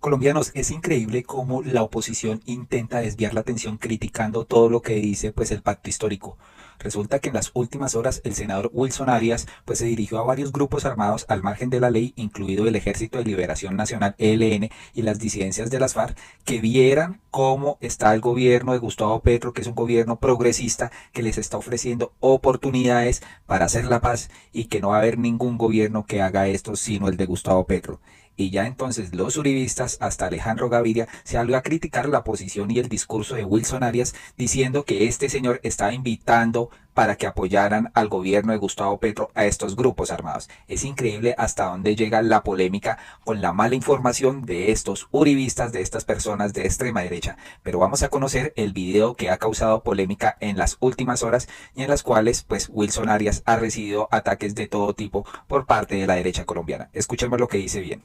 Colombianos, es increíble cómo la oposición intenta desviar la atención criticando todo lo que dice pues el pacto histórico. Resulta que en las últimas horas el senador Wilson Arias pues se dirigió a varios grupos armados al margen de la ley, incluido el Ejército de Liberación Nacional ELN y las disidencias de las FARC, que vieran cómo está el gobierno de Gustavo Petro, que es un gobierno progresista que les está ofreciendo oportunidades para hacer la paz y que no va a haber ningún gobierno que haga esto sino el de Gustavo Petro. Y ya entonces los uribistas, hasta Alejandro Gaviria, se salió a criticar la posición y el discurso de Wilson Arias, diciendo que este señor estaba invitando para que apoyaran al gobierno de Gustavo Petro a estos grupos armados. Es increíble hasta dónde llega la polémica con la mala información de estos uribistas, de estas personas de extrema derecha. Pero vamos a conocer el video que ha causado polémica en las últimas horas y en las cuales pues Wilson Arias ha recibido ataques de todo tipo por parte de la derecha colombiana. Escuchemos lo que dice bien.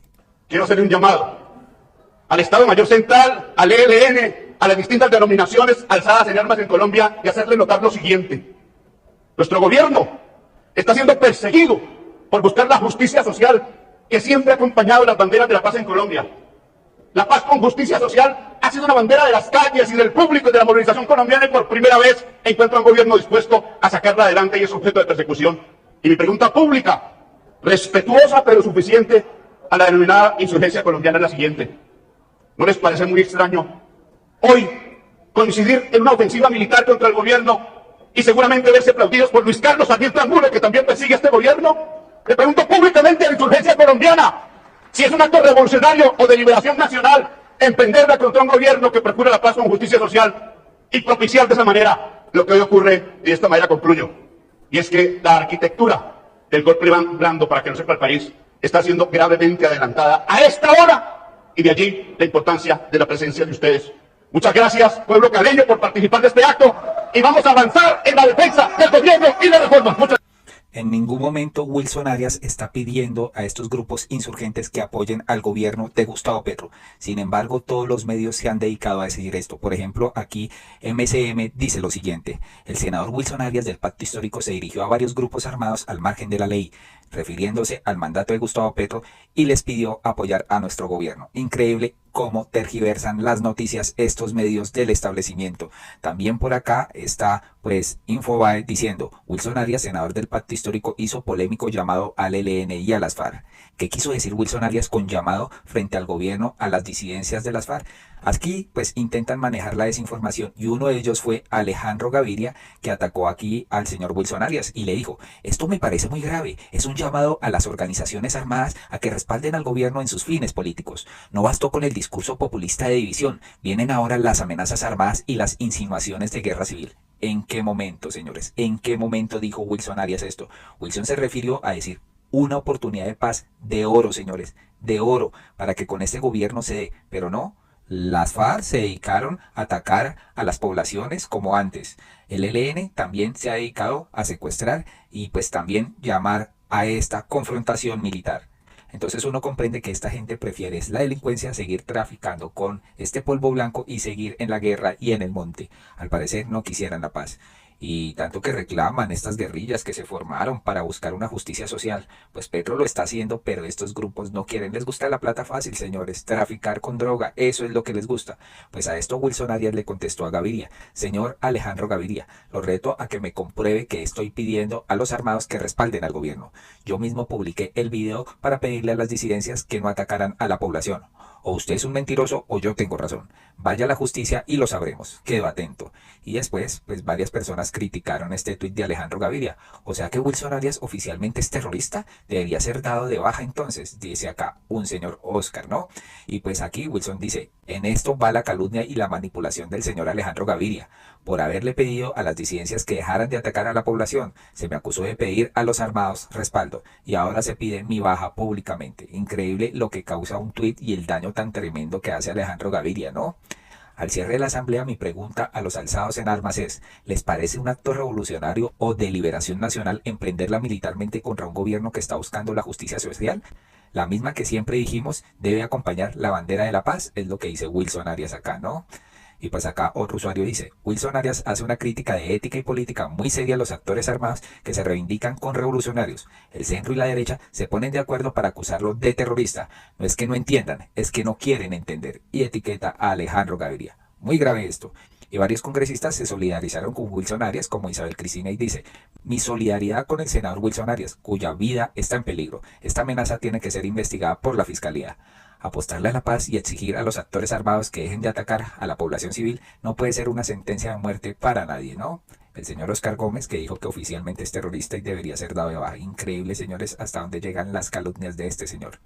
Quiero hacer un llamado al Estado Mayor Central, al ELN, a las distintas denominaciones alzadas en armas en Colombia y hacerles notar lo siguiente. Nuestro gobierno está siendo perseguido por buscar la justicia social que siempre ha acompañado las banderas de la paz en Colombia. La paz con justicia social ha sido una bandera de las calles y del público y de la movilización colombiana y por primera vez encuentra un gobierno dispuesto a sacarla adelante y es objeto de persecución. Y mi pregunta pública, respetuosa pero suficiente, a la denominada insurgencia colombiana es la siguiente. ¿No les parece muy extraño hoy coincidir en una ofensiva militar contra el gobierno y seguramente verse aplaudidos por Luis Carlos Sarmiento Angulo, que también persigue a este gobierno? Le pregunto públicamente a la insurgencia colombiana si es un acto revolucionario o de liberación nacional emprenderla contra un gobierno que procura la paz con justicia social y propiciar de esa manera lo que hoy ocurre, y de esta manera concluyo. Y es que la arquitectura del golpe blando, para que no sepa el país, está siendo gravemente adelantada a esta hora, y de allí la importancia de la presencia de ustedes. Muchas gracias, pueblo caleño, por participar de este acto, y vamos a avanzar en la defensa del gobierno y la reforma. Muchas En ningún momento Wilson Arias está pidiendo a estos grupos insurgentes que apoyen al gobierno de Gustavo Petro. Sin embargo, todos los medios se han dedicado a decir esto. Por ejemplo, aquí MCM dice lo siguiente. El senador Wilson Arias del Pacto Histórico se dirigió a varios grupos armados al margen de la ley, refiriéndose al mandato de Gustavo Petro, y les pidió apoyar a nuestro gobierno. Increíble cómo tergiversan las noticias estos medios del establecimiento. También por acá está pues Infobae diciendo: Wilson Arias, senador del Pacto Histórico, hizo polémico llamado al ELN y a las FARC. ¿Qué quiso decir Wilson Arias con llamado frente al gobierno a las disidencias de las FARC? Aquí pues intentan manejar la desinformación, y uno de ellos fue Alejandro Gaviria, que atacó aquí al señor Wilson Arias y le dijo: esto me parece muy grave, es un llamado a las organizaciones armadas a que respalden al gobierno en sus fines políticos. No bastó con el discurso populista de división, vienen ahora las amenazas armadas y las insinuaciones de guerra civil. ¿En qué momento, señores? ¿En qué momento dijo Wilson Arias esto? Wilson se refirió a decir una oportunidad de paz de oro, señores, de oro, para que con este gobierno se dé, pero no. Las FARC se dedicaron a atacar a las poblaciones como antes. El ELN también se ha dedicado a secuestrar y pues también llamar a esta confrontación militar. Entonces uno comprende que esta gente prefiere la delincuencia, seguir traficando con este polvo blanco y seguir en la guerra y en el monte. Al parecer no quisieran la paz. Y tanto que reclaman estas guerrillas que se formaron para buscar una justicia social, pues Petro lo está haciendo, pero estos grupos no quieren. Les gusta la plata fácil, señores, traficar con droga, eso es lo que les gusta. Pues a esto Wilson Arias le contestó a Gaviria: señor Alejandro Gaviria, lo reto a que me compruebe que estoy pidiendo a los armados que respalden al gobierno. Yo mismo publiqué el video para pedirle a las disidencias que no atacaran a la población. O usted es un mentiroso o yo tengo razón. Vaya a la justicia y lo sabremos. Quedo atento. Y después, pues varias personas criticaron este tuit de Alejandro Gaviria. O sea que Wilson Arias oficialmente es terrorista. Debería ser dado de baja entonces, dice acá un señor Oscar, ¿no? Y pues aquí Wilson dice: en esto va la calumnia y la manipulación del señor Alejandro Gaviria. Por haberle pedido a las disidencias que dejaran de atacar a la población, se me acusó de pedir a los armados respaldo y ahora se pide mi baja públicamente. Increíble lo que causa un tuit y el daño tan tremendo que hace Alejandro Gaviria, ¿no? Al cierre de la asamblea, mi pregunta a los alzados en armas es: ¿les parece un acto revolucionario o de liberación nacional emprenderla militarmente contra un gobierno que está buscando la justicia social? La misma que siempre dijimos debe acompañar la bandera de la paz, es lo que dice Wilson Arias acá, ¿no? Y pues acá otro usuario dice, Wilson Arias hace una crítica de ética y política muy seria a los actores armados que se reivindican con revolucionarios. El centro y la derecha se ponen de acuerdo para acusarlo de terrorista. No es que no entiendan, es que no quieren entender. Y etiqueta a Alejandro Gaviria. Muy grave esto. Y varios congresistas se solidarizaron con Wilson Arias, como Isabel Cristina, y dice, mi solidaridad con el senador Wilson Arias, cuya vida está en peligro. Esta amenaza tiene que ser investigada por la Fiscalía. Apostarle a la paz y exigir a los actores armados que dejen de atacar a la población civil no puede ser una sentencia de muerte para nadie, ¿no? El señor Oscar Gómez, que dijo que oficialmente es terrorista y debería ser dado de baja. Increíble, señores, hasta dónde llegan las calumnias de este señor.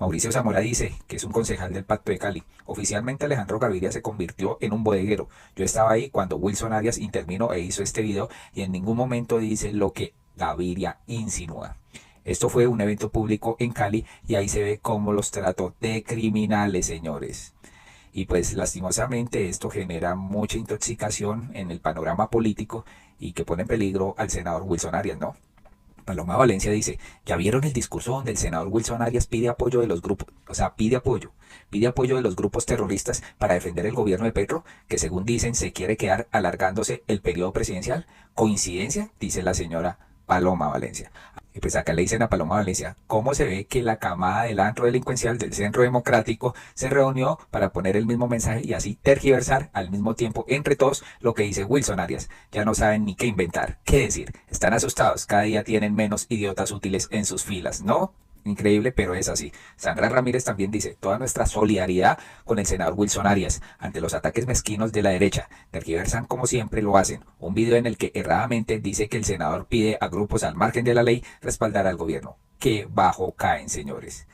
Mauricio Zamora dice que es un concejal del Pacto de Cali. Oficialmente Alejandro Gaviria se convirtió en un bodeguero. Yo estaba ahí cuando Wilson Arias intervino e hizo este video y en ningún momento dice lo que Gaviria insinúa. Esto fue un evento público en Cali y ahí se ve cómo los trató de criminales, señores. Y pues lastimosamente esto genera mucha intoxicación en el panorama político y que pone en peligro al senador Wilson Arias, ¿no? Paloma Valencia dice, ¿ya vieron el discurso donde el senador Wilson Arias pide apoyo de los grupos, pide apoyo de los grupos terroristas para defender el gobierno de Petro, que según dicen se quiere quedar alargándose el periodo presidencial? ¿Coincidencia? Dice la señora Paloma Valencia. Y pues acá le dicen a Paloma Valencia, ¿cómo se ve que la camada del antro delincuencial del Centro Democrático se reunió para poner el mismo mensaje y así tergiversar al mismo tiempo entre todos lo que dice Wilson Arias? Ya no saben ni qué inventar, qué decir, están asustados, cada día tienen menos idiotas útiles en sus filas, ¿no? Increíble, pero es así. Sandra Ramírez también dice, toda nuestra solidaridad con el senador Wilson Arias ante los ataques mezquinos de la derecha. Tergiversan como siempre lo hacen. Un video en el que erradamente dice que el senador pide a grupos al margen de la ley respaldar al gobierno. ¡Qué bajo caen, señores!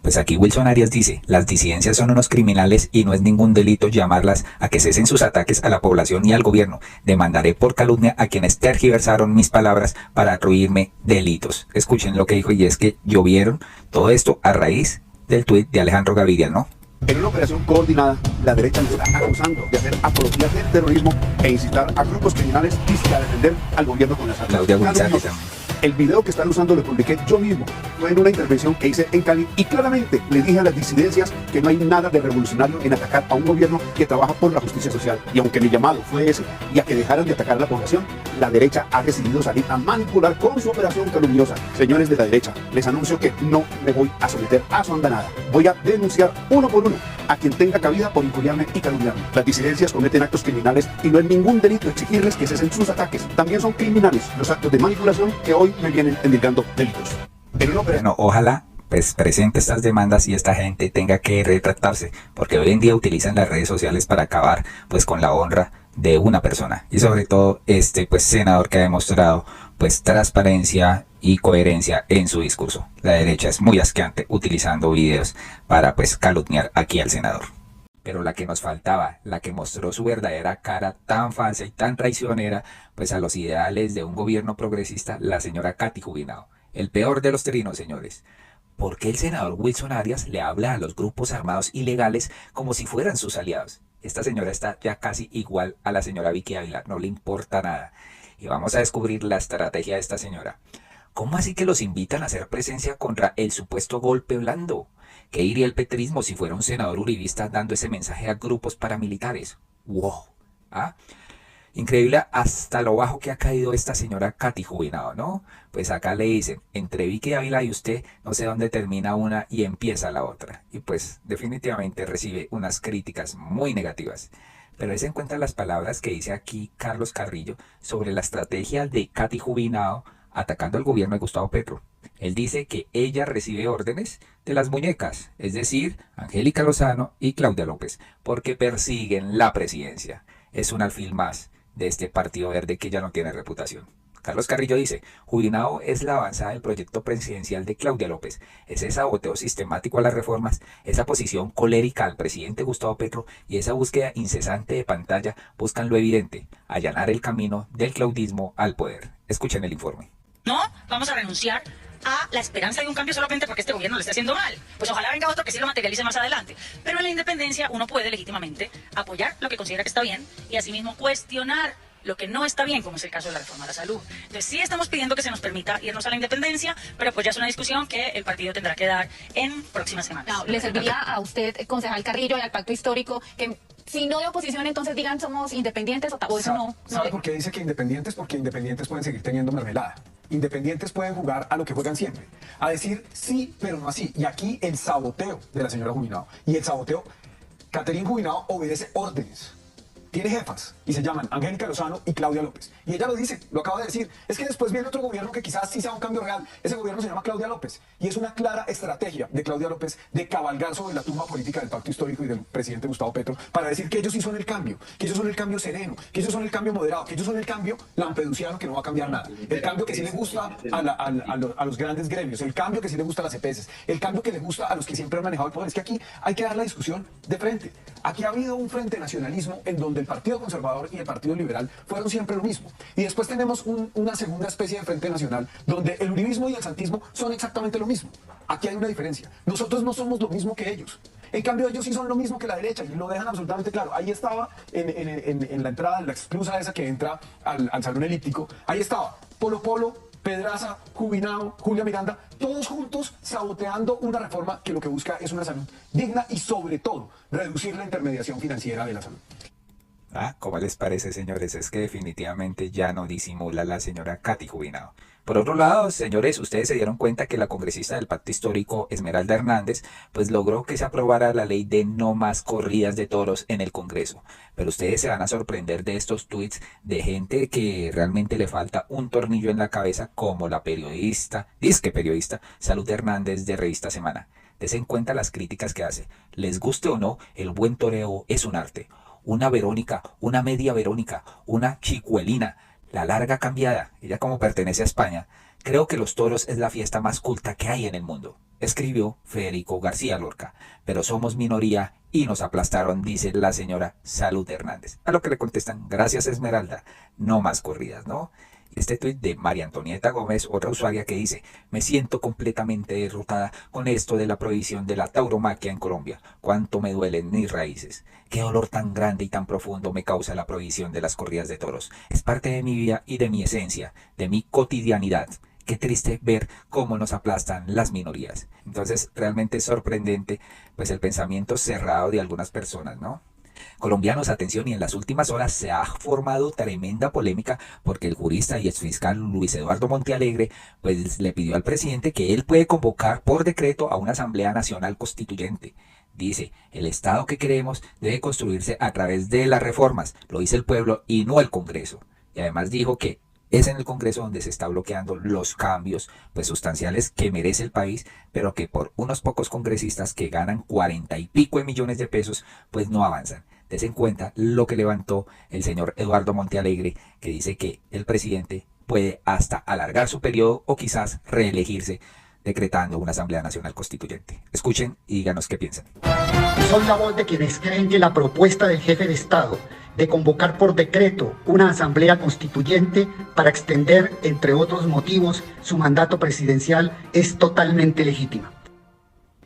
Pues aquí Wilson Arias dice, las disidencias son unos criminales y no es ningún delito llamarlas a que cesen sus ataques a la población y al gobierno. Demandaré por calumnia a quienes tergiversaron mis palabras para atribuirme delitos. Escuchen lo que dijo y es que llovieron todo esto a raíz del tuit de Alejandro Gaviria, ¿no? En una operación coordinada, la derecha le está acusando de hacer apología del terrorismo e incitar a grupos criminales y a defender al gobierno con las armas. Claudia González también. El video que están usando lo publiqué yo mismo. Fue en una intervención que hice en Cali y claramente le dije a las disidencias que no hay nada de revolucionario en atacar a un gobierno que trabaja por la justicia social. Y aunque mi llamado fue ese y a que dejaran de atacar a la población, la derecha ha decidido salir a manipular con su operación calumniosa. Señores de la derecha, les anuncio que no me voy a someter a su andanada. Voy a denunciar uno por uno a quien tenga cabida por injuriarme y calumniarme. Las disidencias cometen actos criminales y no es ningún delito exigirles que cesen sus ataques. También son criminales los actos de manipulación que hoy me vienen endilgando delitos. Bueno, ojalá pues presente estas demandas y esta gente tenga que retractarse, porque hoy en día utilizan las redes sociales para acabar pues con la honra de una persona y sobre todo este pues senador que ha demostrado pues transparencia y coherencia en su discurso. La derecha es muy asqueante utilizando videos para pues calumniar aquí al senador. Pero la que nos faltaba, la que mostró su verdadera cara tan falsa y tan traicionera pues a los ideales de un gobierno progresista, la señora Katy Jubinao. El peor de los trinos, señores. ¿Por qué el senador Wilson Arias le habla a los grupos armados ilegales como si fueran sus aliados? Esta señora está ya casi igual a la señora Vicky Ávila, no le importa nada. Y vamos a descubrir la estrategia de esta señora. ¿Cómo así que los invitan a hacer presencia contra el supuesto golpe blando? ¿Qué diría el petrismo si fuera un senador uribista dando ese mensaje a grupos paramilitares? ¡Wow! ¿Ah? Increíble hasta lo bajo que ha caído esta señora Katy Jubinao, ¿no? Pues acá le dicen, entre Vicky Ávila y usted, no sé dónde termina una y empieza la otra. Y pues definitivamente recibe unas críticas muy negativas. Pero es en cuenta las palabras que dice aquí Carlos Carrillo sobre la estrategia de Katy Jubinao atacando al gobierno de Gustavo Petro. Él dice que ella recibe órdenes de las muñecas, es decir, Angélica Lozano y Claudia López, porque persiguen la presidencia. Es un alfil más de este partido verde que ya no tiene reputación. Carlos Carrillo dice, Jubinao es la avanzada del proyecto presidencial de Claudia López, ese saboteo sistemático a las reformas, esa posición colérica al presidente Gustavo Petro y esa búsqueda incesante de pantalla buscan lo evidente, allanar el camino del claudismo al poder. Escuchen el informe. No, vamos a renunciar a la esperanza de un cambio solamente porque este gobierno lo está haciendo mal. Pues ojalá venga otro que sí lo materialice más adelante. Pero en la independencia uno puede legítimamente apoyar lo que considera que está bien y asimismo cuestionar lo que no está bien, como es el caso de la reforma a la salud. Entonces sí estamos pidiendo que se nos permita irnos a la independencia, pero pues ya es una discusión que el partido tendrá que dar en próximas semanas. No, ¿le serviría a usted, concejal Carrillo, y al pacto histórico que si no de oposición, entonces digan somos independientes o eso no. ¿Sabe por qué dice que independientes? Porque independientes pueden seguir teniendo mermelada. Independientes pueden jugar a lo que juegan siempre. A decir sí, pero no así. Y aquí el saboteo de la señora Jubinao. Y el saboteo, Catherine Jubinao obedece órdenes. Tiene jefas y se llaman Angélica Lozano y Claudia López. Y ella lo dice, lo acaba de decir. Es que después viene otro gobierno que quizás sí sea un cambio real. Ese gobierno se llama Claudia López. Y es una clara estrategia de Claudia López de cabalgar sobre la tumba política del pacto histórico y del presidente Gustavo Petro para decir que ellos sí son el cambio, que ellos son el cambio sereno, que ellos son el cambio moderado, que ellos son el cambio lampedusiano que no va a cambiar nada. El cambio que sí le gusta a los grandes gremios, el cambio que sí le gusta a las EPS, el cambio que le gusta a los que siempre han manejado el poder. Es que aquí hay que dar la discusión de frente. Aquí ha habido un frente nacionalismo en donde el Partido Conservador y el Partido Liberal fueron siempre lo mismo. Y después tenemos una segunda especie de frente nacional donde el uribismo y el santismo son exactamente lo mismo. Aquí hay una diferencia. Nosotros no somos lo mismo que ellos. En cambio, ellos sí son lo mismo que la derecha y lo dejan absolutamente claro. Ahí estaba en la entrada, en la exclusa esa que entra al salón elíptico, ahí estaba Polo Polo, Pedraza, Jubinao, Julia Miranda, todos juntos saboteando una reforma que lo que busca es una salud digna y sobre todo reducir la intermediación financiera de la salud. ¿Cómo les parece, señores? Es que definitivamente ya no disimula la señora Katy Jubinao. Por otro lado, señores, ustedes se dieron cuenta que la congresista del Pacto Histórico, Esmeralda Hernández, pues logró que se aprobara la ley de no más corridas de toros en el Congreso. Pero ustedes se van a sorprender de estos tweets de gente que realmente le falta un tornillo en la cabeza, como la periodista, disque periodista, Salud Hernández de Revista Semana. Desen en cuenta las críticas que hace. Les guste o no, el buen toreo es un arte. Una Verónica, una media Verónica, una chicuelina, la larga cambiada, ella como pertenece a España, creo que los toros es la fiesta más culta que hay en el mundo, escribió Federico García Lorca, pero somos minoría y nos aplastaron, dice la señora Salud Hernández. A lo que le contestan, gracias Esmeralda, no más corridas, ¿no? Este tuit de María Antonieta Gómez, otra usuaria que dice: me siento completamente derrotada con esto de la prohibición de la tauromaquia en Colombia. Cuánto me duelen mis raíces. Qué dolor tan grande y tan profundo me causa la prohibición de las corridas de toros. Es parte de mi vida y de mi esencia, de mi cotidianidad. Qué triste ver cómo nos aplastan las minorías. Entonces, realmente es sorprendente, pues, el pensamiento cerrado de algunas personas, ¿no? Colombianos, atención, y en las últimas horas se ha formado tremenda polémica porque el jurista y exfiscal Luis Eduardo Montealegre pues le pidió al presidente que él puede convocar por decreto a una Asamblea Nacional Constituyente. Dice, el Estado que queremos debe construirse a través de las reformas, lo dice el pueblo y no el Congreso. Y además dijo que es en el Congreso donde se está bloqueando los cambios pues sustanciales que merece el país, pero que por unos pocos congresistas que ganan 40 y pico de millones de pesos, pues no avanzan. Desen en cuenta lo que levantó el señor Eduardo Montealegre, que dice que el presidente puede hasta alargar su periodo o quizás reelegirse, decretando una Asamblea Nacional Constituyente. Escuchen y díganos qué piensan. Soy la voz de quienes creen que la propuesta del jefe de Estado de convocar por decreto una asamblea constituyente para extender, entre otros motivos, su mandato presidencial es totalmente legítima.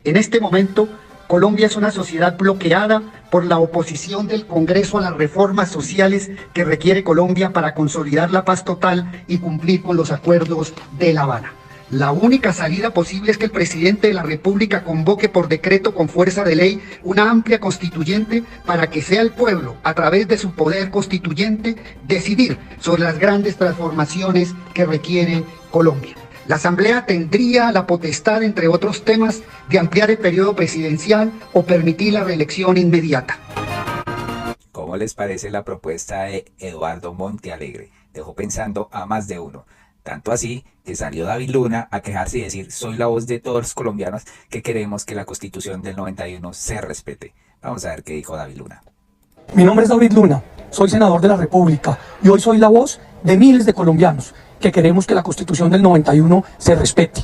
En este momento, Colombia es una sociedad bloqueada por la oposición del Congreso a las reformas sociales que requiere Colombia para consolidar la paz total y cumplir con los acuerdos de La Habana. La única salida posible es que el presidente de la República convoque por decreto con fuerza de ley una amplia constituyente para que sea el pueblo, a través de su poder constituyente, decidir sobre las grandes transformaciones que requiere Colombia. La Asamblea tendría la potestad, entre otros temas, de ampliar el periodo presidencial o permitir la reelección inmediata. ¿Cómo les parece la propuesta de Eduardo Montealegre? Dejó pensando a más de uno. Tanto así que salió David Luna a quejarse y decir: soy la voz de todos los colombianos que queremos que la Constitución del 91 se respete. Vamos a ver qué dijo David Luna. Mi nombre es David Luna, soy senador de la República y hoy soy la voz de miles de colombianos que queremos que la Constitución del 91 se respete.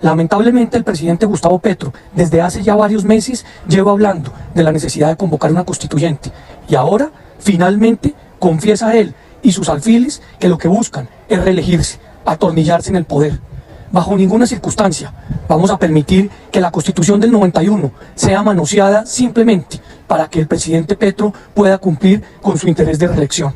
Lamentablemente el presidente Gustavo Petro desde hace ya varios meses lleva hablando de la necesidad de convocar una constituyente y ahora finalmente confiesa él y sus alfiles que lo que buscan es reelegirse, atornillarse en el poder. Bajo ninguna circunstancia vamos a permitir que la Constitución del 91 sea manoseada simplemente para que el presidente Petro pueda cumplir con su interés de reelección.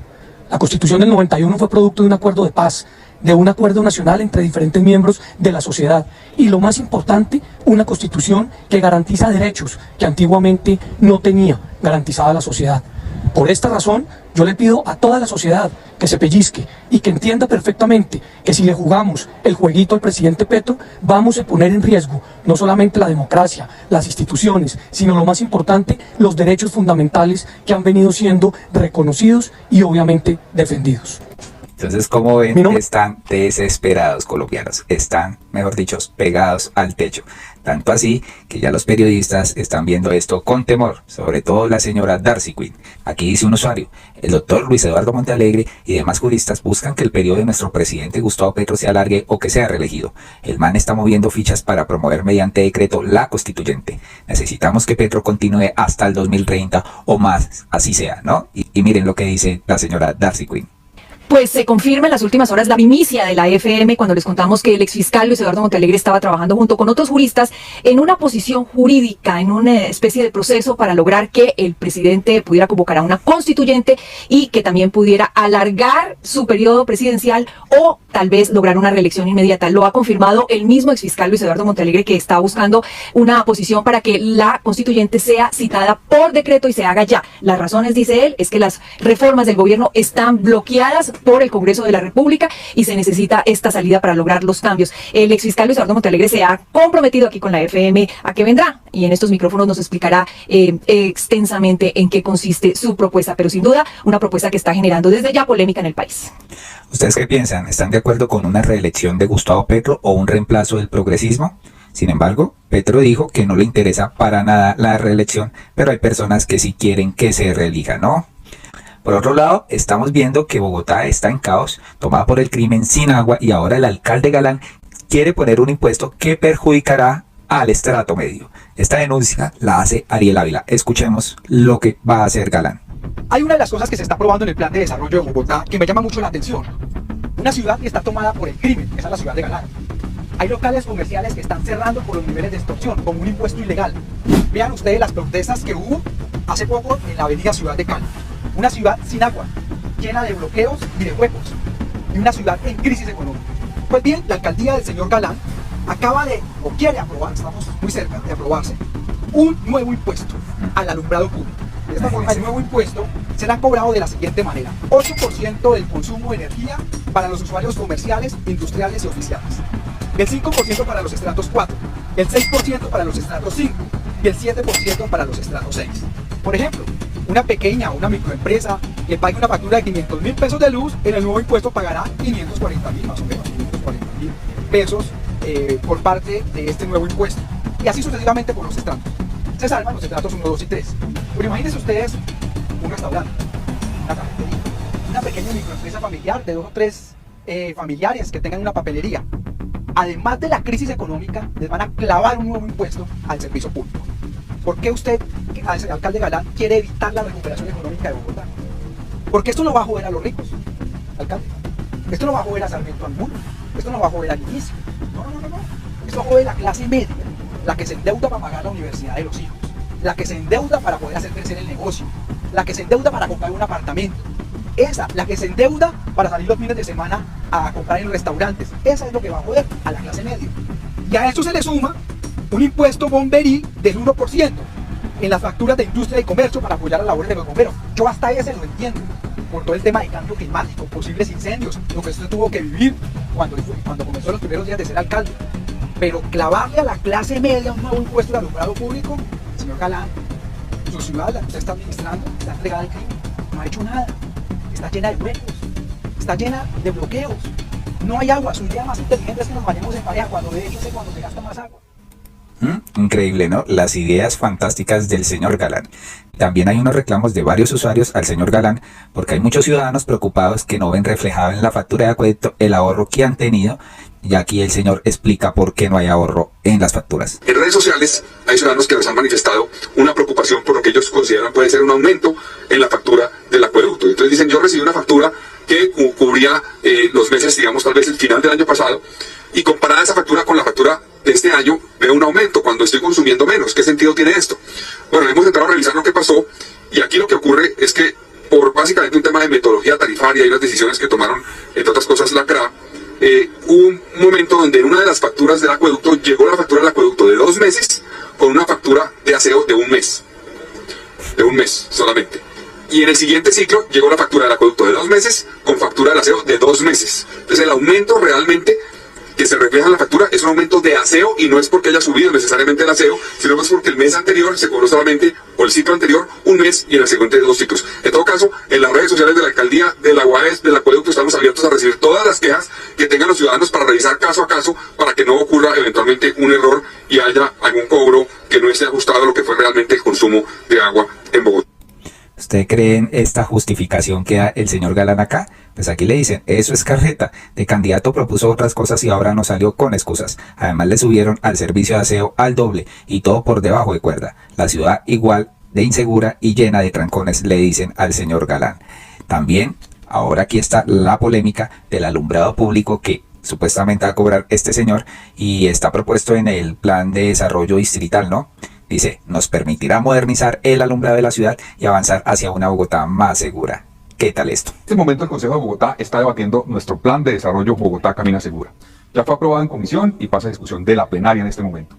La Constitución del 91 fue producto de un acuerdo de paz, de un acuerdo nacional entre diferentes miembros de la sociedad y, lo más importante, una Constitución que garantiza derechos que antiguamente no tenía garantizada la sociedad. Por esta razón, yo le pido a toda la sociedad que se pellizque y que entienda perfectamente que si le jugamos el jueguito al presidente Petro, vamos a poner en riesgo no solamente la democracia, las instituciones, sino lo más importante, los derechos fundamentales que han venido siendo reconocidos y obviamente defendidos. Entonces, como ven, están desesperados colombianos, están, mejor dicho, pegados al techo. Tanto así que ya los periodistas están viendo esto con temor, sobre todo la señora Darcy Quinn. Aquí dice un usuario: el doctor Luis Eduardo Montealegre y demás juristas buscan que el periodo de nuestro presidente Gustavo Petro se alargue o que sea reelegido. El man está moviendo fichas para promover mediante decreto la constituyente. Necesitamos que Petro continúe hasta el 2030 o más, así sea, ¿no? Y miren lo que dice la señora Darcy Quinn. Pues se confirma en las últimas horas la primicia de la FM cuando les contamos que el exfiscal Luis Eduardo Montealegre estaba trabajando junto con otros juristas en una posición jurídica, en una especie de proceso para lograr que el presidente pudiera convocar a una constituyente y que también pudiera alargar su periodo presidencial o tal vez lograr una reelección inmediata. Lo ha confirmado el mismo exfiscal Luis Eduardo Montealegre, que está buscando una posición para que la constituyente sea citada por decreto y se haga ya. Las razones, dice él, es que las reformas del gobierno están bloqueadas por el Congreso de la República y se necesita esta salida para lograr los cambios. El exfiscal Luis Eduardo Montealegre se ha comprometido aquí con la FM a que vendrá y en estos micrófonos nos explicará extensamente en qué consiste su propuesta, pero sin duda una propuesta que está generando desde ya polémica en el país. ¿Ustedes qué piensan? ¿Están de acuerdo con una reelección de Gustavo Petro o un reemplazo del progresismo? Sin embargo, Petro dijo que no le interesa para nada la reelección, pero hay personas que sí quieren que se reelija, ¿no? Por otro lado, estamos viendo que Bogotá está en caos, tomada por el crimen, sin agua, y ahora el alcalde Galán quiere poner un impuesto que perjudicará al estrato medio. Esta denuncia la hace Ariel Ávila. Escuchemos lo que va a hacer Galán. Hay una de las cosas que se está probando en el plan de desarrollo de Bogotá que me llama mucho la atención. Una ciudad que está tomada por el crimen, esa es la ciudad de Galán. Hay locales comerciales que están cerrando por los niveles de extorsión, con un impuesto ilegal. Vean ustedes las protestas que hubo hace poco en la avenida Ciudad de Cali. Una ciudad sin agua, llena de bloqueos y de huecos, y una ciudad en crisis económica. Pues bien, la alcaldía del señor Galán acaba de, o quiere aprobar, estamos muy cerca de aprobarse, un nuevo impuesto al alumbrado público. De esta forma, el nuevo impuesto será cobrado de la siguiente manera: 8% del consumo de energía para los usuarios comerciales, industriales y oficiales, el 5% para los estratos 4, el 6% para los estratos 5 y el 7% para los estratos 6. Por ejemplo, una pequeña o una microempresa que pague una factura de 500.000 pesos de luz, en el nuevo impuesto pagará 540.000 más o menos, 540.000 pesos por parte de este nuevo impuesto. Y así sucesivamente por los estratos. Se salvan los estratos 1, 2 y 3. Pero imagínense ustedes un restaurante, una cafetería, una pequeña microempresa familiar de 2 o 3 familiares que tengan una papelería. Además de la crisis económica, les van a clavar un nuevo impuesto al servicio público. ¿Por qué usted, alcalde Galán, quiere evitar la recuperación económica de Bogotá? Porque esto no va a joder a los ricos, alcalde. Esto no va a joder a Sarmiento Angulo. Esto no va a joder al inicio. No. Esto va a joder a la clase media, la que se endeuda para pagar la universidad de los hijos, la que se endeuda para poder hacer crecer el negocio, la que se endeuda para comprar un apartamento. Esa, la que se endeuda para salir los fines de semana a comprar en restaurantes. Esa es lo que va a joder a la clase media. Y a esto se le suma un impuesto bomberí del 1% en las facturas de industria y comercio para apoyar las labores de los bomberos. Yo hasta ese lo entiendo, por todo el tema de cambio climático, posibles incendios, lo que usted tuvo que vivir cuando comenzó los primeros días de ser alcalde. Pero clavarle a la clase media un nuevo impuesto de alumbrado público, señor Galán, su ciudad, la que usted está administrando, está entregada al crimen, no ha hecho nada, está llena de huecos, está llena de bloqueos, no hay agua. Su idea más inteligente es que nos bañemos en pareja, cuando de hecho es cuando se gasta más agua. Increíble, ¿no? Las ideas fantásticas del señor Galán. También hay unos reclamos de varios usuarios al señor Galán, porque hay muchos ciudadanos preocupados que no ven reflejado en la factura de acueducto el ahorro que han tenido, y aquí el señor explica por qué no hay ahorro en las facturas. En redes sociales hay ciudadanos que nos han manifestado una preocupación por lo que ellos consideran puede ser un aumento en la factura del acueducto. Entonces dicen: yo recibí una factura que cubría los meses, digamos, tal vez el final del año pasado, y comparada esa factura con la factura de este año, veo un aumento cuando estoy consumiendo menos. ¿Qué sentido tiene esto? Bueno, hemos entrado a revisar lo que pasó, y aquí lo que ocurre es que por básicamente un tema de metodología tarifaria y unas decisiones que tomaron, entre otras cosas, la CRA, hubo un momento donde en una de las facturas del acueducto llegó la factura del acueducto de 2 meses con una factura de aseo de un mes solamente. y en el siguiente ciclo llegó la factura del acueducto de 2 meses con factura del aseo de 2 meses. Entonces el aumento realmente que se refleja en la factura es un aumento de aseo y no es porque haya subido necesariamente el aseo, sino más porque el mes anterior se cobró solamente, o el ciclo anterior, un mes y en el siguiente 2 ciclos. En todo caso, en las redes sociales de la alcaldía de la UAS, del acueducto, estamos abiertos a recibir todas las quejas que tengan los ciudadanos para revisar caso a caso para que no ocurra eventualmente un error y haya algún cobro que no esté ajustado a lo que fue realmente el consumo de agua en Bogotá. ¿Usted cree en esta justificación que da el señor Galán acá? Pues aquí le dicen, eso es carreta. De candidato propuso otras cosas y ahora no salió con excusas. Además le subieron al servicio de aseo al doble y todo por debajo de cuerda. La ciudad igual de insegura y llena de trancones, le dicen al señor Galán. También, ahora aquí está la polémica del alumbrado público que supuestamente va a cobrar este señor y está propuesto en el plan de desarrollo distrital, ¿no? Dice, nos permitirá modernizar el alumbrado de la ciudad y avanzar hacia una Bogotá más segura. ¿Qué tal esto? En este momento el Consejo de Bogotá está debatiendo nuestro plan de desarrollo Bogotá Camina Segura. Ya fue aprobado en comisión y pasa a discusión de la plenaria en este momento.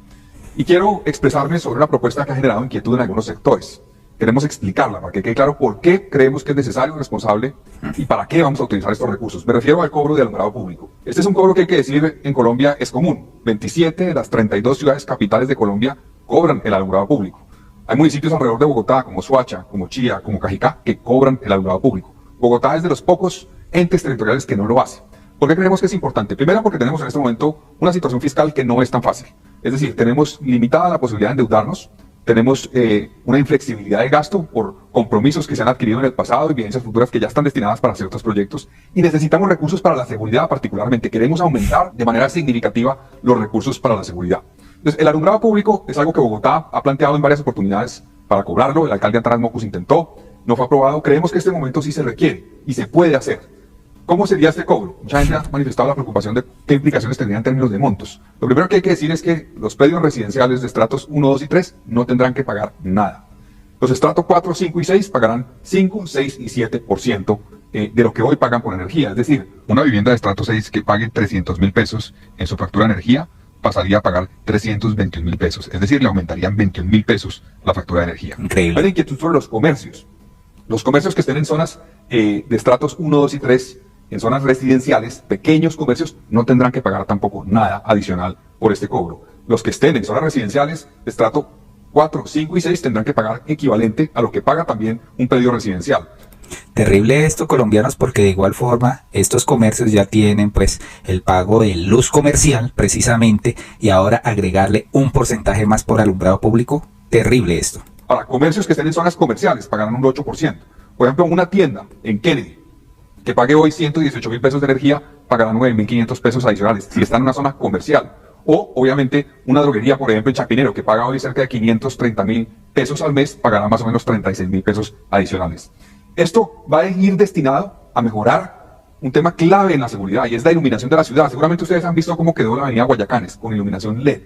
Y quiero expresarme sobre una propuesta que ha generado inquietud en algunos sectores. Queremos explicarla para que quede claro por qué creemos que es necesario y responsable y para qué vamos a utilizar estos recursos. Me refiero al cobro de alumbrado público. Este es un cobro que hay que decir en Colombia es común. 27 de las 32 ciudades capitales de Colombia cobran el alumbrado público. Hay municipios alrededor de Bogotá, como Soacha, como Chía, como Cajicá, que cobran el alumbrado público. Bogotá es de los pocos entes territoriales que no lo hace. ¿Por qué creemos que es importante? Primero, porque tenemos en este momento una situación fiscal que no es tan fácil. Es decir, tenemos limitada la posibilidad de endeudarnos, tenemos una inflexibilidad de gasto por compromisos que se han adquirido en el pasado y evidencias futuras que ya están destinadas para ciertos proyectos y necesitamos recursos para la seguridad particularmente. Queremos aumentar de manera significativa los recursos para la seguridad. Entonces, el alumbrado público es algo que Bogotá ha planteado en varias oportunidades para cobrarlo. El alcalde Antanas Mocus intentó, no fue aprobado. Creemos que este momento sí se requiere y se puede hacer. ¿Cómo sería este cobro? Mucha gente ha manifestado la preocupación de qué implicaciones tendría en términos de montos. Lo primero que hay que decir es que los predios residenciales de estratos 1, 2 y 3 no tendrán que pagar nada. Los estratos 4, 5 y 6 pagarán 5, 6 y 7% de lo que hoy pagan por energía. Es decir, una vivienda de estrato 6 que pague 300.000 pesos en su factura de energía pasaría a pagar 321.000 pesos. Es decir, le aumentarían 21.000 pesos la factura de energía. Increíble. Hay inquietud sobre los comercios. Los comercios que estén en zonas de estratos 1, 2 y 3, en zonas residenciales, pequeños comercios, no tendrán que pagar tampoco nada adicional por este cobro. Los que estén en zonas residenciales de estrato 4, 5 y 6 tendrán que pagar equivalente a lo que paga también un predio residencial. Terrible esto, colombianos, porque de igual forma estos comercios ya tienen pues el pago de luz comercial precisamente y ahora agregarle un porcentaje más por alumbrado público, terrible esto. Para comercios que estén en zonas comerciales pagarán un 8%. Por ejemplo, una tienda en Kennedy que pague hoy 118.000 pesos de energía pagarán 9.500 pesos adicionales si está en una zona comercial. O, obviamente, una droguería, por ejemplo, en Chapinero, que paga hoy cerca de 530.000 pesos al mes, pagará más o menos 36.000 pesos adicionales. Esto va a ir destinado a mejorar un tema clave en la seguridad y es la iluminación de la ciudad. Seguramente ustedes han visto cómo quedó la avenida Guayacanes con iluminación LED.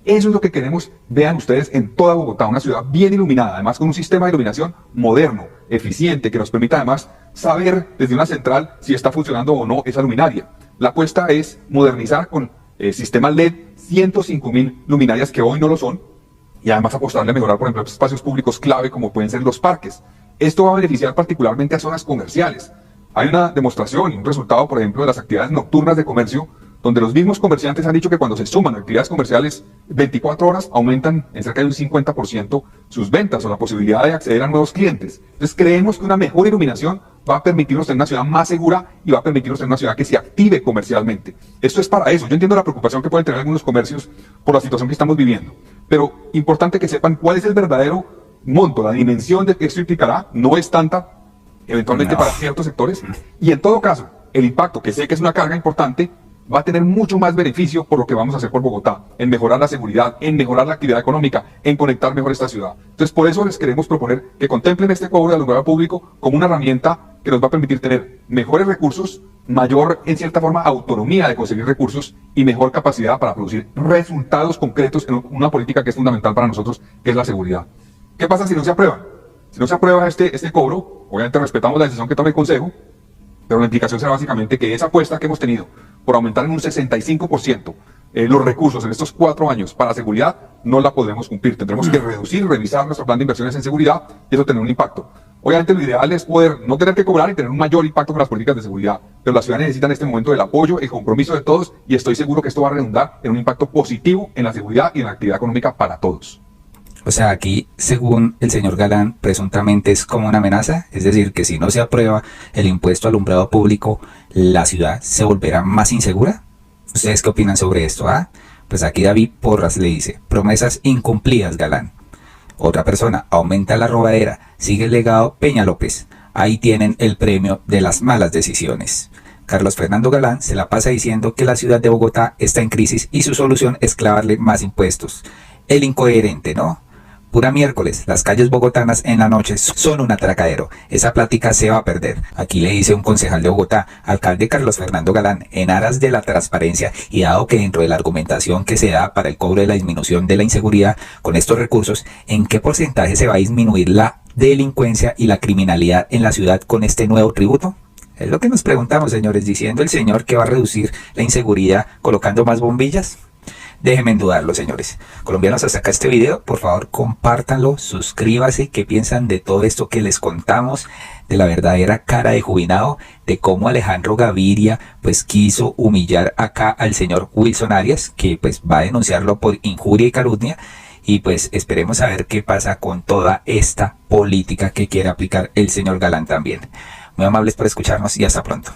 Eso es lo que queremos, vean ustedes, en toda Bogotá, una ciudad bien iluminada, además con un sistema de iluminación moderno, eficiente, que nos permita además saber desde una central si está funcionando o no esa luminaria. La apuesta es modernizar con sistemas LED 105.000 luminarias que hoy no lo son y además apostarle a mejorar, por ejemplo, espacios públicos clave como pueden ser los parques. Esto va a beneficiar particularmente a zonas comerciales. Hay una demostración y un resultado, por ejemplo, de las actividades nocturnas de comercio, donde los mismos comerciantes han dicho que cuando se suman actividades comerciales 24 horas aumentan en cerca de un 50% sus ventas o la posibilidad de acceder a nuevos clientes. Entonces creemos que una mejor iluminación va a permitirnos tener una ciudad más segura y va a permitirnos tener una ciudad que se active comercialmente. Esto es para eso. Yo entiendo la preocupación que pueden tener algunos comercios por la situación que estamos viviendo, pero importante que sepan cuál es el verdadero monto, la dimensión de que esto implicará. No es tanta eventualmente para ciertos sectores y en todo caso el impacto, que sé que es una carga importante, va a tener mucho más beneficio por lo que vamos a hacer por Bogotá, en mejorar la seguridad, en mejorar la actividad económica, en conectar mejor esta ciudad. Entonces, por eso les queremos proponer que contemplen este cobro de alumbrado público como una herramienta que nos va a permitir tener mejores recursos, mayor, en cierta forma, autonomía de conseguir recursos y mejor capacidad para producir resultados concretos en una política que es fundamental para nosotros, que es la seguridad. ¿Qué pasa si no se aprueba? Si no se aprueba este cobro, obviamente respetamos la decisión que tome el Consejo, pero la implicación será básicamente que esa apuesta que hemos tenido por aumentar en un 65% los recursos en estos 4 años para seguridad, no la podremos cumplir. Tendremos que reducir y revisar nuestro plan de inversiones en seguridad y eso tendrá un impacto. Obviamente lo ideal es poder no tener que cobrar y tener un mayor impacto con las políticas de seguridad, pero la ciudad necesita en este momento el apoyo, el compromiso de todos, y estoy seguro que esto va a redundar en un impacto positivo en la seguridad y en la actividad económica para todos. O sea, aquí, según el señor Galán, presuntamente es como una amenaza, es decir, que si no se aprueba el impuesto al alumbrado público, la ciudad se volverá más insegura. ¿Ustedes qué opinan sobre esto? Pues aquí David Porras le dice, promesas incumplidas, Galán. Otra persona, aumenta la robadera, sigue el legado Peña López. Ahí tienen el premio de las malas decisiones. Carlos Fernando Galán se la pasa diciendo que la ciudad de Bogotá está en crisis y su solución es clavarle más impuestos. El incoherente, ¿no? Pura miércoles, las calles bogotanas en la noche son un atracadero. Esa plática se va a perder. Aquí le dice un concejal de Bogotá, alcalde Carlos Fernando Galán, en aras de la transparencia y dado que dentro de la argumentación que se da para el cobro de la disminución de la inseguridad con estos recursos, ¿en qué porcentaje se va a disminuir la delincuencia y la criminalidad en la ciudad con este nuevo tributo? Es lo que nos preguntamos, señores, diciendo el señor que va a reducir la inseguridad colocando más bombillas. Déjenme dudarlo, señores. Colombianos, hasta acá este video. Por favor, compártanlo, suscríbase. ¿Qué piensan de todo esto que les contamos? De la verdadera cara de Jubinado, de cómo Alejandro Gaviria pues quiso humillar acá al señor Wilson Arias, que pues va a denunciarlo por injuria y calumnia. Y pues esperemos a ver qué pasa con toda esta política que quiere aplicar el señor Galán también. Muy amables por escucharnos y hasta pronto.